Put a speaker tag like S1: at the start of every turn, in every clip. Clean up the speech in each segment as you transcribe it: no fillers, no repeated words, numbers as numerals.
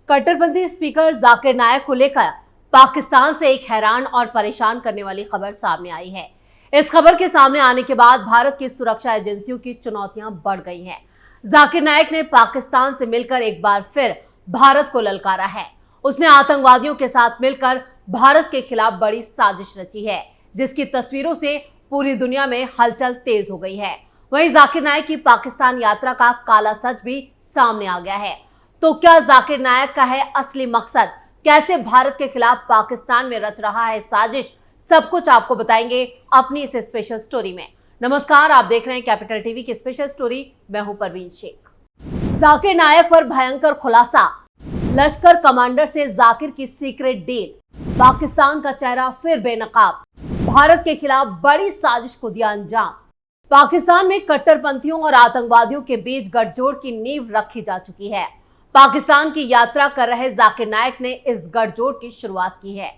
S1: कट्टरपंथी स्पीकर जाकिर नायक को लेकर पाकिस्तान से एक हैरान और परेशान करने वाली खबर सामने आई है। इस खबर के सामने आने के बाद भारत की सुरक्षा एजेंसियों की चुनौतियां बढ़ गई हैं। जाकिर नायक ने पाकिस्तान से मिलकर एक बार फिर भारत को ललकारा है। उसने आतंकवादियों के साथ मिलकर भारत के खिलाफ बड़ी साजिश रची है, जिसकी तस्वीरों से पूरी दुनिया में हलचल तेज हो गई है। वहीं जाकिर नायक की पाकिस्तान यात्रा का काला सच भी सामने आ गया है। तो क्या जाकिर नायक का है असली मकसद? कैसे भारत के खिलाफ पाकिस्तान में रच रहा है साजिश? सब कुछ आपको बताएंगे अपनी इस स्पेशल स्टोरी में। नमस्कार, आप देख रहे हैं कैपिटल टीवी की स्पेशल स्टोरी। मैं हूं परवीन शेख। जाकिर नायक पर भयंकर खुलासा, लश्कर कमांडर से जाकिर की सीक्रेट डील, पाकिस्तान का चेहरा फिर बेनकाब, भारत के खिलाफ बड़ी साजिश को दिया अंजाम। पाकिस्तान में कट्टरपंथियों और आतंकवादियों के बीच गठजोड़ की नींव रखी जा चुकी है। पाकिस्तान की यात्रा कर रहे जाकिर नायक ने इस गठजोड़ की शुरुआत की है।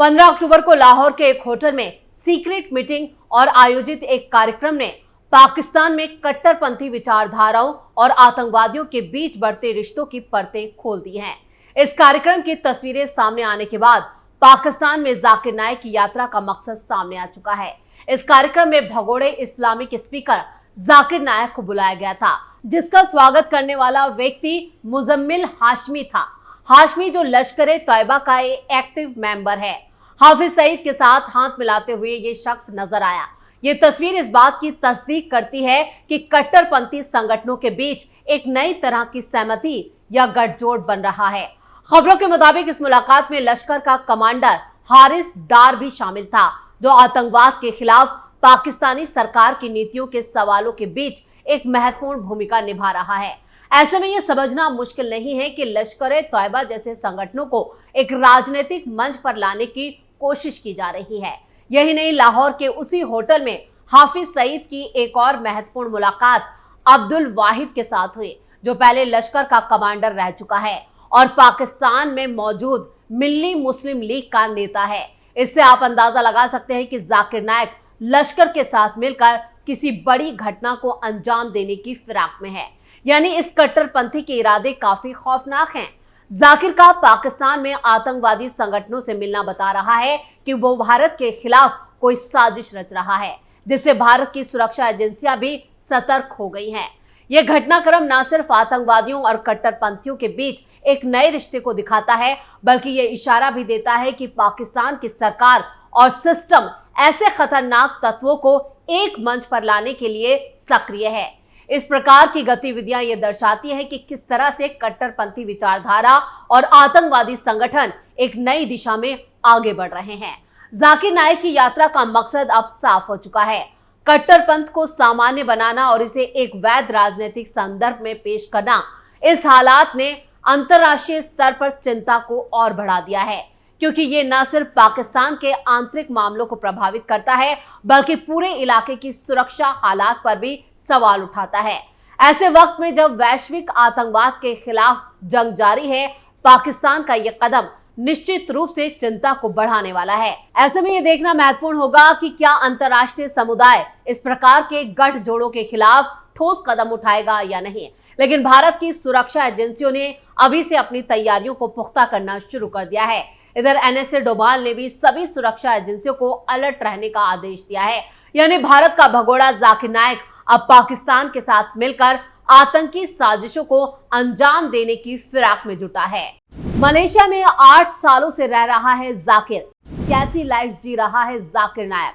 S1: 15 अक्टूबर को लाहौर के एक होटल में सीक्रेट मीटिंग और आयोजित एक कार्यक्रम ने पाकिस्तान में कट्टरपंथी विचारधाराओं और आतंकवादियों के बीच बढ़ते रिश्तों की परतें खोल दी हैं। इस कार्यक्रम की तस्वीरें सामने आने के बाद पाकिस्तान में जाकिर नायक की यात्रा का मकसद सामने आ चुका है। इस कार्यक्रम में भगोड़े इस्लामिक स्पीकर जाकिर नायक को बुलाया गया था, जिसका स्वागत करने वाला व्यक्ति मुजम्मिल हाशमी था। हाशमी जो लश्कर तैयबा का एक्टिव मेंबर है। हाफिज सईद के साथ हाथ मिलाते हुए ये शख्स नजर आया। ये तस्वीर इस बात की तस्दीक करती है कि कट्टरपंथी संगठनों के बीच एक नई तरह की सहमति या गठजोड़ बन रहा है। खबरों के मुताबिक इस मुलाकात में लश्कर का कमांडर हारिस डार भी शामिल था, जो आतंकवाद के खिलाफ पाकिस्तानी सरकार की नीतियों के सवालों के बीच एक महत्वपूर्ण भूमिका निभा रहा है। ऐसे में यह समझना मुश्किल नहीं है कि लश्कर तैयबा जैसे संगठनों को एक राजनीतिक मंच पर लाने की कोशिश की जा रही है। यही नहीं, लाहौर के उसी होटल में हाफिज सईद की एक और महत्वपूर्ण मुलाकात अब्दुल वाहिद के साथ हुई, जो पहले लश्कर का कमांडर रह चुका है और पाकिस्तान में मौजूद मिल्ली मुस्लिम लीग का नेता है। इससे आप अंदाजा लगा सकते हैं कि जाकिर नायक लश्कर के साथ मिलकर किसी बड़ी घटना को अंजाम देने की फिराक में है। यानी इस कट्टरपंथी के इरादे काफी खौफनाक हैं। जाकिर का पाकिस्तान में आतंकवादी संगठनों से मिलना बता रहा है कि वो भारत के खिलाफ कोई साजिश रच रहा है, जिससे भारत की सुरक्षा एजेंसियां भी सतर्क हो गई हैं। यह घटनाक्रम न सिर्फ आतंकवादियों और कट्टरपंथियों के बीच एक नए रिश्ते को दिखाता है, बल्कि यह इशारा भी देता है कि पाकिस्तान की सरकार और सिस्टम ऐसे खतरनाक तत्वों को एक मंच पर लाने के लिए सक्रिय है। इस प्रकार की गतिविधियां ये दर्शाती हैं कि किस तरह से कट्टरपंथी विचारधारा और आतंकवादी संगठन एक नई दिशा में आगे बढ़ रहे हैं। जाकिर नायक की यात्रा का मकसद अब साफ हो चुका है। कट्टरपंथ को सामान्य बनाना और इसे एक वैध राजनीतिक संदर्भ में पेश करना। इस हालात ने अंतर्राष्ट्रीय स्तर पर चिंता को और बढ़ा दिया है, क्योंकि ये न सिर्फ पाकिस्तान के आंतरिक मामलों को प्रभावित करता है, बल्कि पूरे इलाके की सुरक्षा हालात पर भी सवाल उठाता है। ऐसे वक्त में जब वैश्विक आतंकवाद के खिलाफ जंग जारी है, पाकिस्तान का ये कदम निश्चित रूप से चिंता को बढ़ाने वाला है। ऐसे में ये देखना महत्वपूर्ण होगा कि क्या अंतर्राष्ट्रीय समुदाय इस प्रकार के गठजोड़ों के खिलाफ ठोस कदम उठाएगा या नहीं। लेकिन भारत की सुरक्षा एजेंसियों ने अभी से अपनी तैयारियों को पुख्ता करना शुरू कर दिया है। इधर एनएसए डोभाल ने भी सभी सुरक्षा एजेंसियों को अलर्ट रहने का आदेश दिया है। यानी भारत का भगोड़ा जाकिर नायक अब पाकिस्तान के साथ मिलकर आतंकी साजिशों को अंजाम देने की फिराक में जुटा है। मलेशिया में 8 सालों से रह रहा है जाकिर। कैसी लाइफ जी रहा है जाकिर नायक?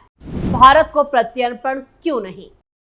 S1: भारत को प्रत्यर्पण क्यों नहीं?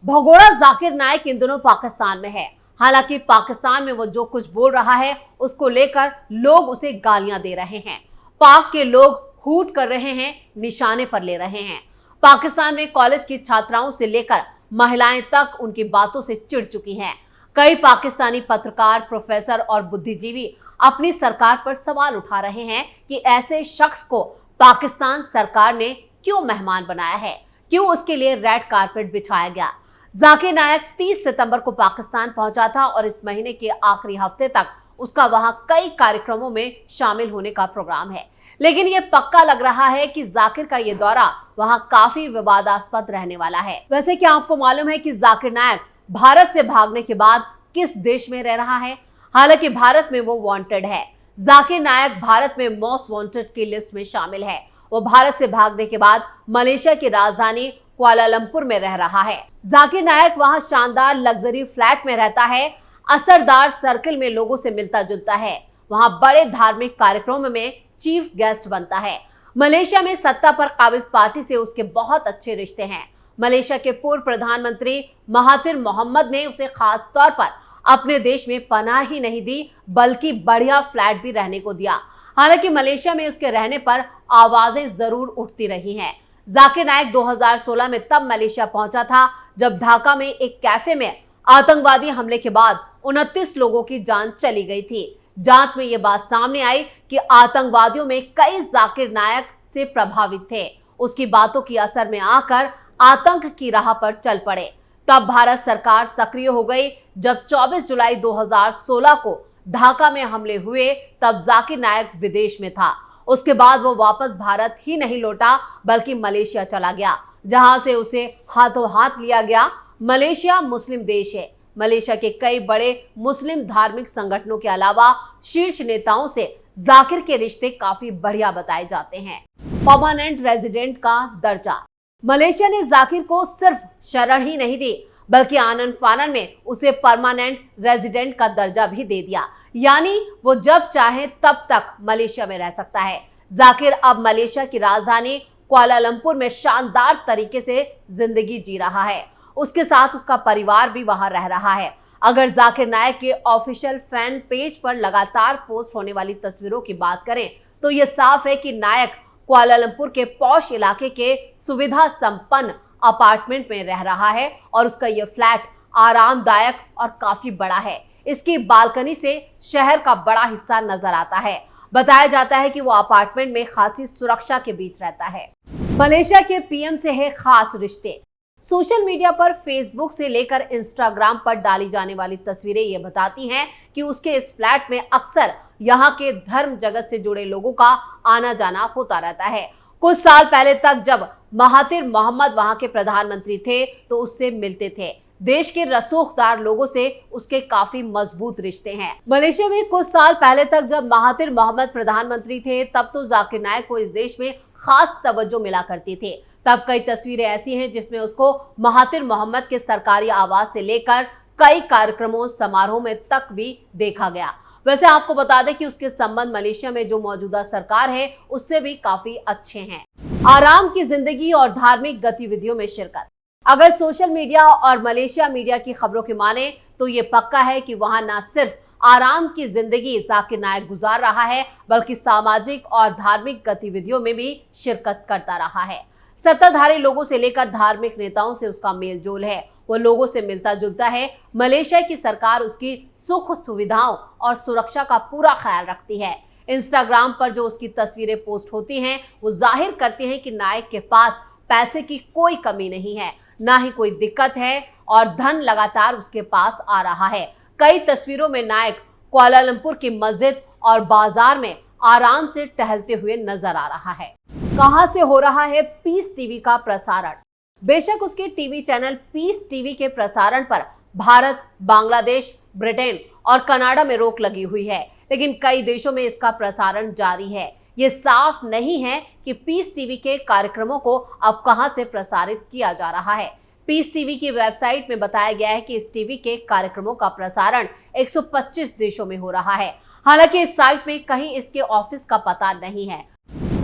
S1: भगोड़ा जाकिर नायक इन दिनों पाकिस्तान में है। हालांकि पाकिस्तान में वो जो कुछ बोल रहा है, उसको लेकर लोग उसे गालियां दे रहे हैं। पाक के लोग हूट कर रहे हैं, निशाने पर ले रहे हैं। पाकिस्तान में कॉलेज की छात्राओं से लेकर महिलाएं तक उनकी बातों से चिढ़ चुकी हैं। कई पाकिस्तानी पत्रकार, प्रोफेसर और बुद्धिजीवी अपनी सरकार पर सवाल उठा रहे हैं कि ऐसे शख्स को पाकिस्तान सरकार ने क्यों मेहमान बनाया है, क्यों उसके लिए रेड कारपेट बिछाया गया। जाकिर नायक 30 सितंबर को पाकिस्तान पहुंचा था और इस महीने के आखिरी हफ्ते तक उसका वहां कई कार्यक्रमों में शामिल होने का प्रोग्राम है। लेकिन यह पक्का लग रहा है कि जाकिर का यह दौरा वहां काफी विवादास्पद रहने वाला है। वैसे क्या आपको मालूम है कि जाकिर नायक भारत से भागने के बाद किस देश में रह रहा है? हालांकि भारत में वो वांटेड है। जाकिर नायक भारत में मोस्ट वांटेड की लिस्ट में शामिल है। वो भारत से भागने के बाद मलेशिया की राजधानी कुआलालंपुर में रह रहा है। जाकिर नायक वहां शानदार लग्जरी फ्लैट में रहता है, असरदार सर्कल में लोगों से मिलता जुलता है, वहां बड़े धार्मिक कार्यक्रमों में चीफ गेस्ट बनता है। मलेशिया में सत्ता पर काबिज पार्टी से उसके बहुत अच्छे रिश्ते हैं। मलेशिया के पूर्व प्रधानमंत्री महातिर मोहम्मद ने उसे खास तौर पर अपने देश में पनाह ही नहीं दी, बल्कि बढ़िया फ्लैट भी रहने को दिया। हालांकि मलेशिया में उसके रहने पर आवाजें जरूर उठती रही हैं। जाकिर नायक 2016 में तब मलेशिया पहुंचा था जब ढाका में एक कैफे में आतंकवादी हमले के बाद 29 लोगों की जान चली गई थी। जांच में यह बात सामने आई कि आतंकवादियों में कई जाकिर नायक से प्रभावित थे। उसकी बातों की असर में आकर आतंक की राह पर चल पड़े। तब भारत सरकार सक्रिय हो गई। जब 24 जुलाई 2016 को ढाका में हमले हुए तब जाकिर नायक विदेश में था। उसके बाद वो वापस भारत ही नहीं लौटा बल्कि मलेशिया चला गया, जहां से उसे हाथों हाथ लिया गया। मलेशिया मुस्लिम देश है। मलेशिया के कई बड़े मुस्लिम धार्मिक संगठनों के अलावा शीर्ष नेताओं से जाकिर के रिश्ते काफी बढ़िया बताए जाते हैं। परमानेंट रेजिडेंट का दर्जा। मलेशिया ने जाकिर को सिर्फ शरण ही नहीं दी बल्कि आनन फानन में उसे परमानेंट रेजिडेंट का दर्जा भी दे दिया, यानी वो जब चाहे तब तक मलेशिया में रह सकता है। जाकिर अब मलेशिया की राजधानी कुआलालंपुर में शानदार तरीके से जिंदगी जी रहा है। उसके साथ उसका परिवार भी वहां रह रहा है। अगर जाकिर नायक के ऑफिशियल फैन पेज पर लगातार पोस्ट होने वाली तस्वीरों की बात करें तो ये साफ है कि नायक कुआलालंपुर के पॉश इलाके के सुविधा संपन्न अपार्टमेंट में रह रहा है और उसका यह फ्लैट आरामदायक और काफी बड़ा है। इसकी बालकनी से शहर का बड़ा हिस्सा नजर आता है। बताया जाता है कि वो अपार्टमेंट में खासी सुरक्षा के बीच रहता है। मलेशिया के पीएम से है खास रिश्ते। सोशल मीडिया पर फेसबुक से लेकर इंस्टाग्राम पर डाली जाने वाली तस्वीरें ये बताती हैं कि उसके इस फ्लैट में अक्सर यहाँ के धर्म जगत से जुड़े लोगों का आना जाना होता रहता है। कुछ साल पहले तक जब महातिर मोहम्मद वहां के प्रधानमंत्री थे तो उससे मिलते थे। देश के रसूखदार लोगों से उसके काफी मजबूत रिश्ते हैं। मलेशिया में कुछ साल पहले तक जब महातिर मोहम्मद प्रधानमंत्री थे तब तो जाकिर नायक को इस देश में खास तवज्जो मिला करती थी। तब कई तस्वीरें ऐसी हैं जिसमें उसको महातिर मोहम्मद के सरकारी आवास से लेकर कई कार्यक्रमों समारोह में तक भी देखा गया। वैसे आपको बता दें कि उसके संबंध मलेशिया में जो मौजूदा सरकार है उससे भी काफी अच्छे हैं। आराम की जिंदगी और धार्मिक गतिविधियों में शिरकत। अगर सोशल मीडिया और मलेशिया मीडिया की खबरों की माने तो ये पक्का है कि वहां न सिर्फ आराम की जिंदगी जाकिर नायक गुजार रहा है बल्कि सामाजिक और धार्मिक गतिविधियों में भी शिरकत करता रहा है। सत्ताधारी लोगों से लेकर धार्मिक नेताओं से उसका मेल जोल है। वो लोगों से मिलता जुलता है। मलेशिया की सरकार उसकी सुख सुविधाओं और सुरक्षा का पूरा ख्याल रखती है। इंस्टाग्राम पर जो उसकी तस्वीरें पोस्ट होती हैं वो जाहिर करती हैं कि नायक के पास पैसे की कोई कमी नहीं है, ना ही कोई दिक्कत है और धन लगातार उसके पास आ रहा है। कई तस्वीरों में नायक कुआलालंपुर की मस्जिद और बाजार में आराम से टहलते हुए नजर आ रहा है। कहां से हो रहा है पीस टीवी का प्रसारण? बेशक उसके टीवी चैनल पीस टीवी के प्रसारण पर भारत, बांग्लादेश, ब्रिटेन और कनाडा में रोक लगी हुई है, लेकिन कई देशों में इसका प्रसारण जारी है। ये साफ नहीं है कि पीस टीवी के कार्यक्रमों को अब कहां से प्रसारित किया जा रहा है। पीस टीवी की वेबसाइट में बताया गया है कि इस टीवी के कार्यक्रमों का प्रसारण 125 देशों में हो रहा है। हालांकि इस साइट में कहीं इसके ऑफिस का पता नहीं है।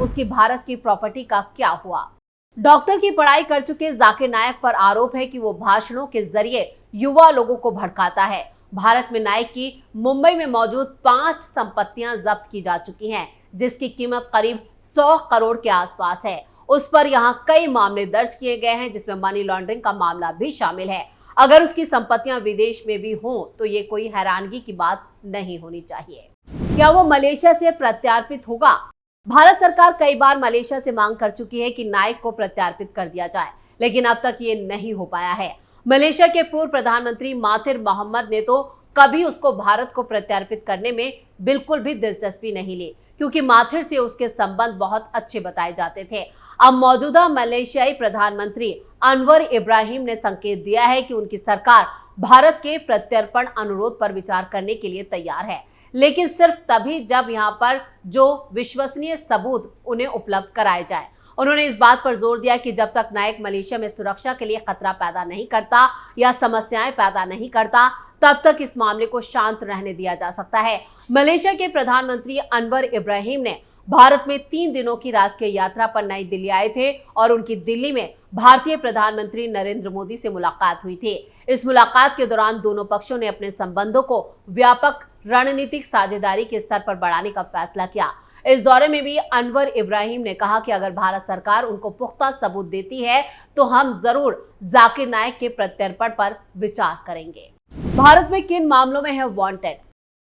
S1: उसकी भारत की प्रॉपर्टी का क्या हुआ? डॉक्टर की पढ़ाई कर चुके जाकिर नायक पर आरोप है कि वो भाषणों के जरिए युवा लोगों को भड़काता है। भारत में नायक की मुंबई में मौजूद 5 संपत्तियां जब्त की जा चुकी हैं, जिसकी कीमत करीब 100 करोड़ के आसपास है। उस पर यहाँ कई मामले दर्ज किए गए हैं, जिसमें मनी लॉन्ड्रिंग का मामला भी शामिल है। अगर उसकी संपत्तियां विदेश में भी हों तो ये कोई हैरानगी की बात नहीं होनी चाहिए। क्या वो मलेशिया से प्रत्यार्पित होगा? भारत सरकार कई बार मलेशिया से मांग कर चुकी है कि नायक को प्रत्यार्पित कर दिया जाए, लेकिन अब तक ये नहीं हो पाया है। मलेशिया के पूर्व प्रधानमंत्री महातिर मोहम्मद ने तो कभी उसको भारत को प्रत्यार्पित करने में बिल्कुल भी दिलचस्पी नहीं ली, क्योंकि महातिर से उसके संबंध बहुत अच्छे बताए जाते थे। अब मौजूदा मलेशियाई प्रधानमंत्री अनवर इब्राहिम ने संकेत दिया है कि उनकी सरकार भारत के प्रत्यर्पण अनुरोध पर विचार करने के लिए तैयार है। लेकिन सिर्फ तभी जब यहाँ पर जो विश्वसनीय सबूत उन्हें उपलब्ध कराए जाए। उन्होंने इस बात पर जोर दिया कि जब तक नायक मलेशिया में सुरक्षा के लिए खतरा पैदा नहीं करता या समस्याएं पैदा नहीं करता, तब तक इस मामले को शांत रहने दिया जा सकता है। मलेशिया के प्रधानमंत्री अनवर इब्राहिम ने भारत में 3 दिनों की राजकीय यात्रा पर नई दिल्ली आए थे और उनकी दिल्ली में भारतीय प्रधानमंत्री नरेंद्र मोदी से मुलाकात हुई थी। इस मुलाकात के दौरान दोनों पक्षों ने अपने संबंधों को व्यापक रणनीतिक साझेदारी के स्तर पर बढ़ाने का फैसला किया। इस दौरे में भी अनवर इब्राहिम ने कहा कि अगर भारत सरकार उनको पुख्ता सबूत देती है तो हम जरूर जाकिर नायक के प्रत्यर्पण पर विचार करेंगे। भारत में किन मामलों में है वांटेड?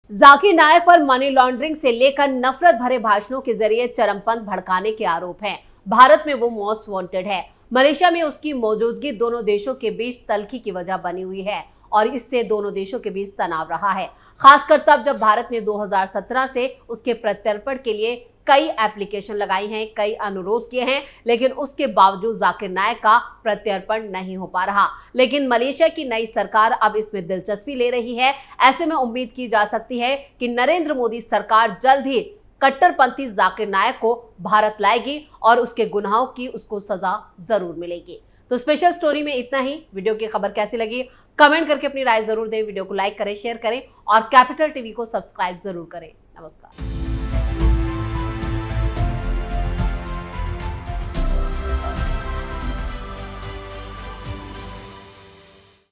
S1: जाकिर नायक पर मनी लॉन्ड्रिंग से लेकर नफरत भरे भाषणों के जरिए चरमपंथ भड़काने के आरोप हैं। भारत में वो मोस्ट वांटेड है। मलेशिया में उसकी मौजूदगी दोनों देशों के बीच तल्खी की वजह बनी हुई है और इससे दोनों देशों के बीच तनाव रहा है, खासकर तब जब भारत ने 2017 से उसके प्रत्यर्पण के लिए कई एप्लीकेशन लगाई हैं, कई अनुरोध किए हैं, लेकिन उसके बावजूद जाकिर नायक का प्रत्यर्पण नहीं हो पा रहा। लेकिन मलेशिया की नई सरकार अब इसमें दिलचस्पी ले रही है। ऐसे में उम्मीद की जा सकती है कि नरेंद्र मोदी सरकार जल्द ही कट्टरपंथी जाकिर नायक को भारत लाएगी और उसके गुनाहों की उसको सजा जरूर मिलेगी। तो स्पेशल स्टोरी में इतना ही। वीडियो की खबर कैसी लगी कमेंट करके अपनी राय जरूर दें। वीडियो को लाइक करें, शेयर करें और कैपिटल टीवी को सब्सक्राइब जरूर करें। नमस्कार।